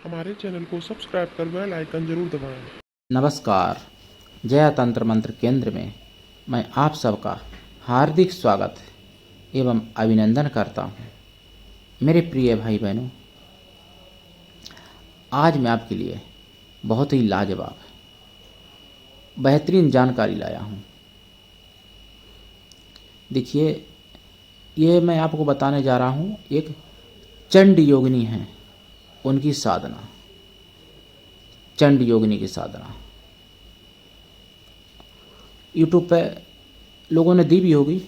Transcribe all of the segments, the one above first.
हमारे चैनल को सब्सक्राइब कर बेल आइकन जरूर दबाएं। नमस्कार। जया तंत्र मंत्र केंद्र में मैं आप सबका हार्दिक स्वागत एवं अभिनंदन करता हूँ। मेरे प्रिय भाई बहनों, आज मैं आपके लिए बहुत ही लाजवाब बेहतरीन जानकारी लाया हूँ। देखिए, ये मैं आपको बताने जा रहा हूँ, एक चंड योगिनी है, उनकी साधना, चंड योगिनी की साधना। यूट्यूब पे लोगों ने दी भी होगी,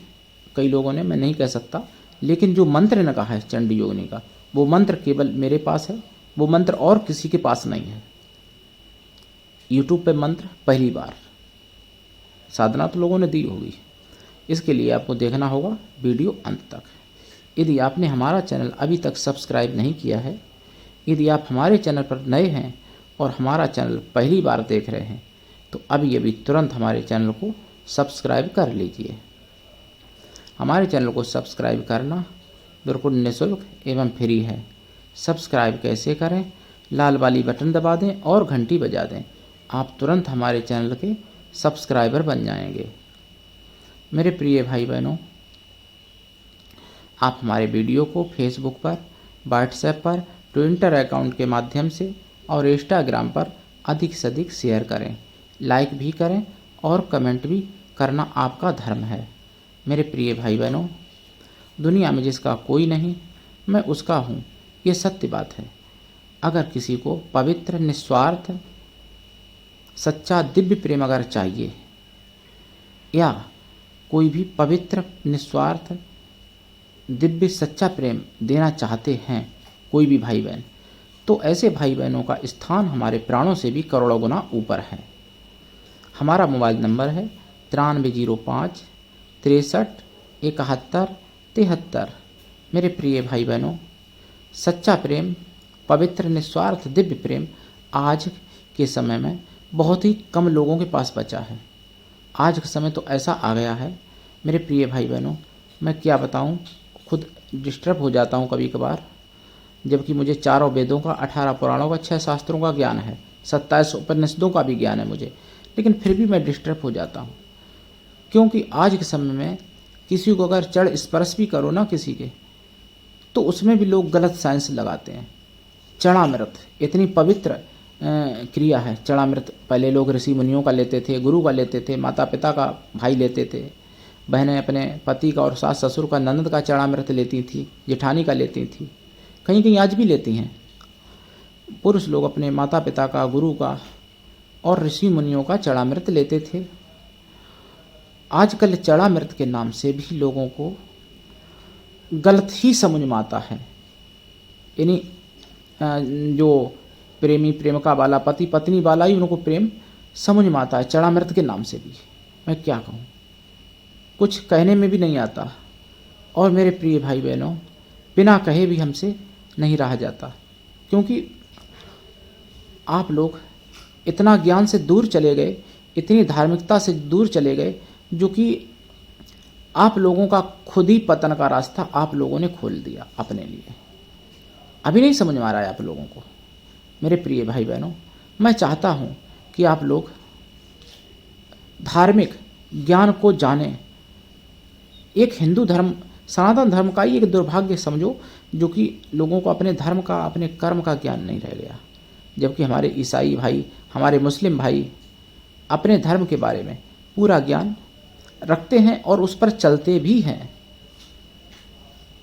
कई लोगों ने, मैं नहीं कह सकता, लेकिन जो मंत्र ने कहा है चंड योगिनी का, वो मंत्र केवल मेरे पास है, वो मंत्र और किसी के पास नहीं है। यूट्यूब पे मंत्र पहली बार, साधना तो लोगों ने दी होगी, इसके लिए आपको देखना होगा वीडियो अंत तक। यदि आपने हमारा चैनल अभी तक सब्सक्राइब नहीं किया है, यदि आप हमारे चैनल पर नए हैं और हमारा चैनल पहली बार देख रहे हैं, तो अभी तुरंत हमारे चैनल को सब्सक्राइब कर लीजिए। हमारे चैनल को सब्सक्राइब करना बिल्कुल निःशुल्क एवं फ्री है। सब्सक्राइब कैसे करें? लाल वाली बटन दबा दें और घंटी बजा दें, आप तुरंत हमारे चैनल के सब्सक्राइबर बन जाएंगे। मेरे प्रिय भाई बहनों, आप हमारे वीडियो को फेसबुक पर, व्हाट्सएप पर, ट्विटर अकाउंट के माध्यम से और इंस्टाग्राम पर अधिक से अधिक शेयर करें, लाइक भी करें और कमेंट भी करना आपका धर्म है। मेरे प्रिय भाई बहनों, दुनिया में जिसका कोई नहीं, मैं उसका हूँ, ये सत्य बात है। अगर किसी को पवित्र, निस्वार्थ, सच्चा दिव्य प्रेम अगर चाहिए, या कोई भी पवित्र, निस्वार्थ, दिव्य सच्चा प्रेम देना चाहते हैं कोई भी भाई बहन, तो ऐसे भाई बहनों का स्थान हमारे प्राणों से भी करोड़ों गुना ऊपर है। हमारा मोबाइल नंबर है 9305 63 71 73। मेरे प्रिय भाई बहनों, सच्चा प्रेम, पवित्र, निस्वार्थ, दिव्य प्रेम आज के समय में बहुत ही कम लोगों के पास बचा है। आज का समय तो ऐसा आ गया है मेरे प्रिय भाई बहनों, मैं क्या बताऊं, खुद डिस्टर्ब हो जाता हूं कभी कभार, जबकि मुझे चारों वेदों का, 18 पुराणों का, 6 शास्त्रों का ज्ञान है, 27 उपनिषदों का भी ज्ञान है मुझे, लेकिन फिर भी मैं डिस्टर्ब हो जाता हूँ। क्योंकि आज के समय में किसी को अगर चढ़ स्पर्श भी करो ना किसी के, तो उसमें भी लोग गलत साइंस लगाते हैं। चढ़ामृत इतनी पवित्र क्रिया है। चढ़ामृत पहले लोग ऋषि मुनियों का लेते थे, गुरु का लेते थे, माता पिता का, भाई लेते थे, बहनें अपने पति का और सास ससुर का, ननद का चढ़ामृत लेती थी, जेठानी का लेती थी, कहीं कहीं आज भी लेती हैं। पुरुष लोग अपने माता पिता का, गुरु का और ऋषि मुनियों का चढ़ामृत लेते थे। आजकल चढ़ामृत के नाम से भी लोगों को गलत ही समझ में आता है। यानी जो प्रेमी प्रेमिका वाला, पति पत्नी वाला ही उनको प्रेम समझ में आता है चढ़ामृत के नाम से भी। मैं क्या कहूँ, कुछ कहने में भी नहीं आता। और मेरे प्रिय भाई बहनों, बिना कहे भी हमसे नहीं रहा जाता, क्योंकि आप लोग इतना ज्ञान से दूर चले गए, इतनी धार्मिकता से दूर चले गए, जो कि आप लोगों का खुद ही पतन का रास्ता आप लोगों ने खोल दिया अपने लिए। अभी नहीं समझ में आ रहा है आप लोगों को। मेरे प्रिय भाई बहनों, मैं चाहता हूँ कि आप लोग धार्मिक ज्ञान को जानें। एक हिंदू धर्म, सनातन धर्म का ही एक दुर्भाग्य समझो, जो कि लोगों को अपने धर्म का, अपने कर्म का ज्ञान नहीं रह गया। जबकि हमारे ईसाई भाई, हमारे मुस्लिम भाई अपने धर्म के बारे में पूरा ज्ञान रखते हैं और उस पर चलते भी हैं।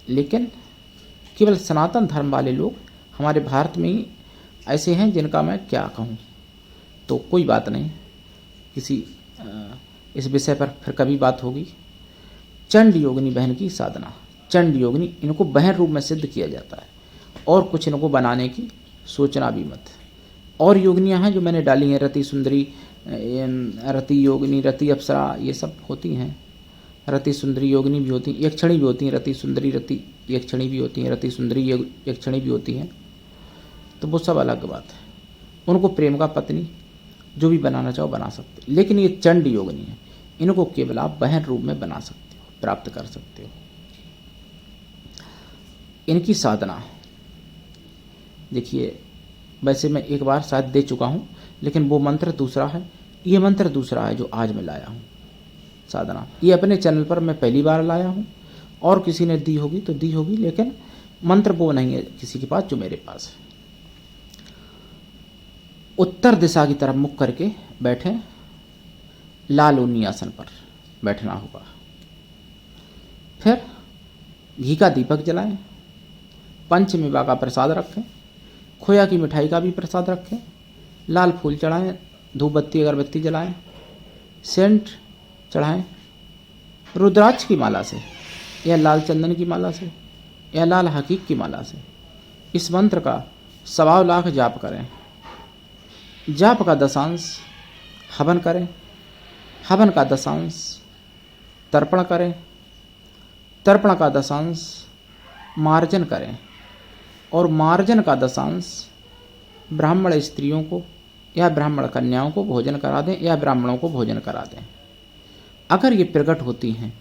लेकिन केवल सनातन धर्म वाले लोग हमारे भारत में ही ऐसे हैं, जिनका मैं क्या कहूँ। तो कोई बात नहीं, किसी इस विषय पर फिर कभी बात होगी। चंड योगिनी बहन की साधना, चंड योगिनी, इनको बहन रूप में सिद्ध किया जाता है, और कुछ इनको बनाने की सोचना भी मत। और योगिनियाँ हैं जो मैंने डाली हैं, रति सुंदरी, रति योगिनी, रति अप्सरा, ये सब होती हैं। रति सुंदरी योगिनी भी होती हैं, एक क्षणी भी होती हैं, रति सुंदरी, रति एक क्षणी भी होती हैं, रति सुंदरी एक क्षणी भी होती हैं। तो वो सब अलग बात है। उनको प्रेम का पत्नी जो भी बनाना चाहो बना सकते हो, लेकिन ये चंड योगिनी है, इनको केवल आप बहन रूप में बना सकते हो, प्राप्त कर सकते हो। इनकी साधना देखिए, वैसे मैं एक बार शायद दे चुका हूँ, लेकिन वो मंत्र दूसरा है, ये मंत्र दूसरा है जो आज मैं लाया हूँ साधना। ये अपने चैनल पर मैं पहली बार लाया हूँ, और किसी ने दी होगी तो दी होगी, लेकिन मंत्र वो नहीं है किसी के पास जो मेरे पास है। उत्तर दिशा की तरफ मुख करके बैठे, लाल ऊनी आसन पर बैठना होगा। फिर घी का दीपक जलाएं, पंचमेवा का प्रसाद रखें, खोया की मिठाई का भी प्रसाद रखें, लाल फूल चढ़ाएं, धूप बत्ती अगरबत्ती जलाएं, सेंट चढ़ाएं, रुद्राक्ष की माला से या लाल चंदन की माला से या लाल हकीक की माला से इस मंत्र का 1.25 लाख जाप करें। जाप का दशांश हवन करें, हवन का दशांश तर्पण करें, तर्पण का दशांश मार्जन करें, और मार्जन का दशांश ब्राह्मण स्त्रियों को या ब्राह्मण कन्याओं को भोजन करा दें या ब्राह्मणों को भोजन करा दें। अगर ये प्रकट होती हैं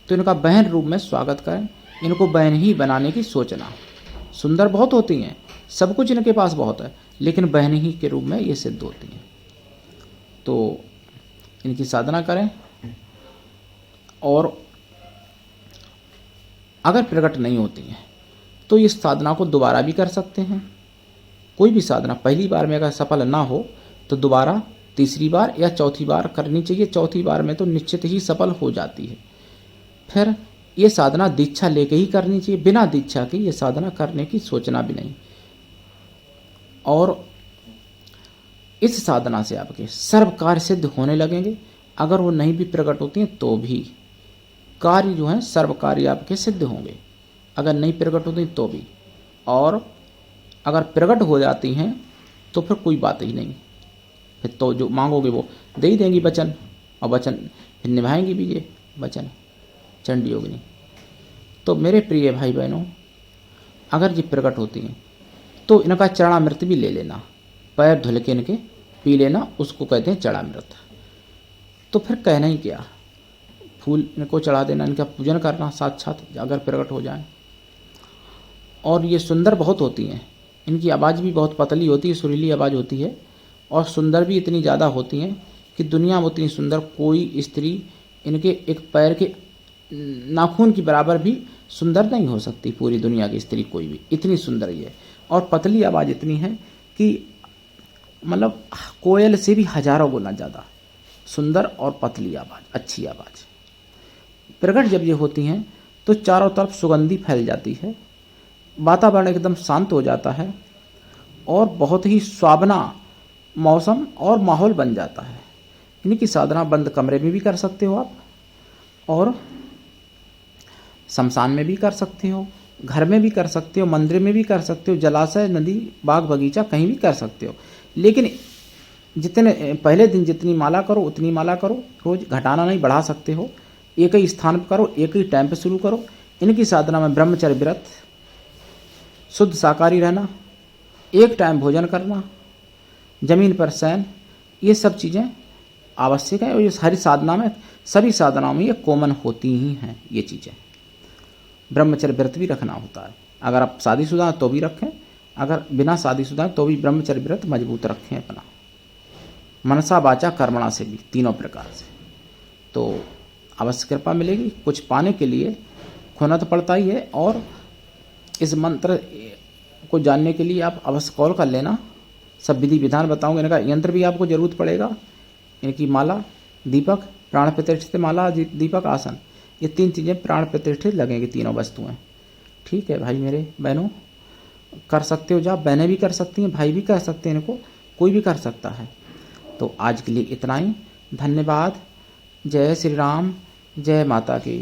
तो इनका बहन रूप में स्वागत करें, इनको बहन ही बनाने की सोचना। सुंदर बहुत होती हैं, सब कुछ इनके पास बहुत है, लेकिन बहन ही के रूप में ये सिद्ध होती हैं। तो इनकी साधना करें, और अगर प्रकट नहीं होती हैं तो इस साधना को दोबारा भी कर सकते हैं। कोई भी साधना पहली बार में अगर सफल ना हो तो दोबारा तीसरी बार या चौथी बार करनी चाहिए। चौथी बार में तो निश्चित ही सफल हो जाती है। फिर ये साधना दीक्षा लेके ही करनी चाहिए, बिना दीक्षा के ये साधना करने की सोचना भी नहीं। और इस साधना से आपके सर्व कार्य सिद्ध होने लगेंगे। अगर वो नहीं भी प्रकट होती हैं तो भी कार्य जो हैं सर्व कार्य आपके सिद्ध होंगे, अगर नहीं प्रकट होती तो भी। और अगर प्रकट हो जाती हैं तो फिर कोई बात ही नहीं, फिर तो जो मांगोगे वो दे ही देंगी वचन, और वचन फिर निभाएंगी भी ये वचन चंडी योगिनी। तो मेरे प्रिय भाई बहनों, अगर ये प्रकट होती हैं तो इनका चरणामृत भी ले लेना, पैर धुल के इनके पी लेना, उसको कहते हैं चरणामृत। तो फिर कहना ही क्या, फूल इनको चढ़ा देना, इनका पूजन करना साक्षात अगर प्रकट हो जाए। और ये सुंदर बहुत होती हैं, इनकी आवाज़ भी बहुत पतली होती है, सुरीली आवाज़ होती है, और सुंदर भी इतनी ज़्यादा होती हैं कि दुनिया में उतनी सुंदर कोई स्त्री इनके एक पैर के नाखून की बराबर भी सुंदर नहीं हो सकती। पूरी दुनिया की स्त्री कोई भी, इतनी सुंदर ये, और पतली आवाज़ इतनी है कि मतलब कोयल से भी हजारों गुना ज़्यादा सुंदर और पतली आवाज़, अच्छी आवाज़। प्रकट जब ये होती हैं तो चारों तरफ सुगंधी फैल जाती है, वातावरण एकदम शांत हो जाता है, और बहुत ही सुहावना मौसम और माहौल बन जाता है। इनकी साधना बंद कमरे में भी कर सकते हो आप, और शमशान में भी कर सकते हो, घर में भी कर सकते हो, मंदिर में भी कर सकते हो, जलाशय, नदी, बाग बगीचा, कहीं भी कर सकते हो। लेकिन जितने पहले दिन जितनी माला करो उतनी माला करो, रोज घटाना नहीं, बढ़ा सकते हो। एक ही स्थान पर करो, एक ही टाइम पर शुरू करो। इनकी साधना में ब्रह्मचर्य व्रत, शुद्ध शाकाहारी रहना, एक टाइम भोजन करना, जमीन पर शयन, ये सब चीज़ें आवश्यक है। और ये सारी साधना में, सभी साधनाओं में ये कॉमन होती ही हैं ये चीज़ें। ब्रह्मचर्य व्रत भी रखना होता है, अगर आप शादीशुदा हैं तो भी रखें, अगर बिना शादीशुदा हैं तो भी ब्रह्मचर्य व्रत मजबूत रखें अपना, मनसा वाचा कर्मणा से भी, तीनों प्रकार से। तो अवश्य कृपा मिलेगी। कुछ पाने के लिए खोना तो पड़ता ही है, और इस मंत्र को जानने के लिए आप अवश्य कॉल कर लेना, सब विधि विधान बताऊंगे। इनका यंत्र भी आपको जरूरत पड़ेगा, इनकी माला, दीपक, प्राण प्रतिष्ठित माला, दीपक, आसन, ये 3 चीज़ें प्राण प्रतिष्ठित लगेंगी, तीनों वस्तुएं। ठीक है भाई मेरे बहनों, कर सकते हो जा, बहनें भी कर सकती हैं, भाई भी कर सकते हैं, इनको कोई भी कर सकता है। तो आज के लिए इतना ही, धन्यवाद। जय श्री राम, जय माता की।